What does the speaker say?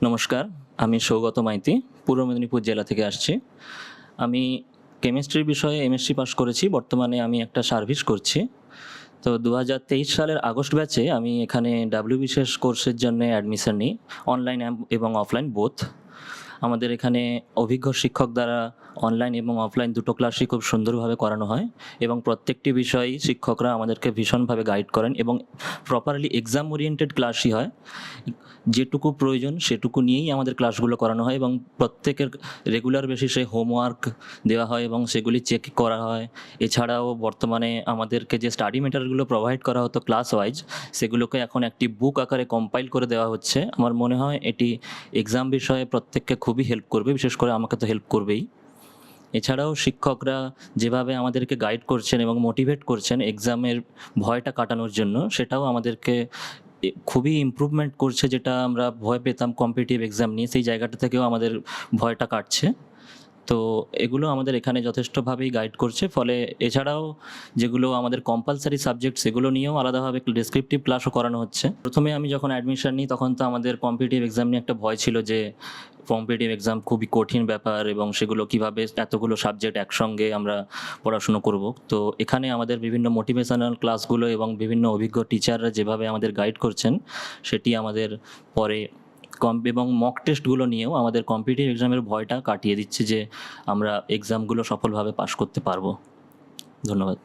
নমস্কার, আমি সৌগত মাইতি পূর্ব মেদিনীপুর জেলা থেকে আসছি। আমি কেমিস্ট্রির বিষয়ে এমএসসি পাস করেছি। বর্তমানে আমি একটা সার্ভিস করছি। তো 2023 সালের আগস্ট ব্যাচে আমি এখানে ডাব্লিউবিসিএস কোর্সের জন্য অ্যাডমিশন নিই, অনলাইন এবং অফলাইন বোথ। আমাদের এখানে অভিজ্ঞ শিক্ষক দ্বারা অনলাইন এবং অফলাইন দুটো ক্লাসই খুব সুন্দরভাবে করানো হয় এবং প্রত্যেকটি বিষয়েই শিক্ষকরা আমাদেরকে ভীষণভাবে গাইড করেন এবং প্রপারলি এক্সাম ওরিয়েন্টেড ক্লাসই হয়। যেটুকু প্রয়োজন সেটুকু নিয়েই আমাদের ক্লাসগুলো করানো হয় এবং প্রত্যেকের রেগুলার বেসিসে হোমওয়ার্ক দেওয়া হয় এবং সেগুলি চেক করা হয়। এছাড়াও বর্তমানে আমাদেরকে যে স্টাডি ম্যাটেরিয়ালগুলো প্রোভাইড করা হতো ক্লাস ওয়াইজ, সেগুলোকে এখন একটি বুক আকারে কম্পাইল করে দেওয়া হচ্ছে। আমার মনে হয় এটি এক্সাম বিষয়ে প্রত্যেককে খুবই হেল্প করবে, বিশেষ করে আমাকে তো হেল্প করবেই। এছাড়াও শিক্ষকরা যেভাবে আমাদেরকে গাইড করছেন এবং মোটিভেট করছেন এক্সামের ভয়টা কাটানোর জন্য, সেটাও আমাদেরকে খুবই ইমপ্রুভমেন্ট করছে। যেটা আমরা ভয় পেতাম কম্পিটিটিভ এক্সাম নিয়ে, সেই জায়গাটা থেকেও আমাদের ভয়টা কাটছে। তো এগুলো আমাদের এখানে যথেষ্টভাবেই গাইড করছে। ফলে এছাড়াও যেগুলো আমাদের কম্পালসারি সাবজেক্ট, সেগুলো নিয়েও আলাদাভাবে ডেসক্রিপটিভ ক্লাসও করানো হচ্ছে। প্রথমে আমি যখন অ্যাডমিশন নিই তখন তো আমাদের কম্পিটিটিভ এক্সাম নিয়ে একটা ভয় ছিল যে কম্পিটিটিভ এক্সাম খুবই কঠিন ব্যাপার এবং সেগুলো কিভাবে এতগুলো সাবজেক্ট একসঙ্গে আমরা পড়াশুনো করব। তো এখানে আমাদের বিভিন্ন মোটিভেশনাল ক্লাসগুলো এবং বিভিন্ন অভিজ্ঞ টিচাররা যেভাবে আমাদের গাইড করছেন, সেটি আমাদের পরে এবং মক টেস্টগুলো নিয়েও আমাদের কম্পিটিটিভ এক্সামের ভয়টা কাটিয়ে দিচ্ছে যে আমরা এক্সামগুলো সফলভাবে পাশ করতে পারবো। ধন্যবাদ।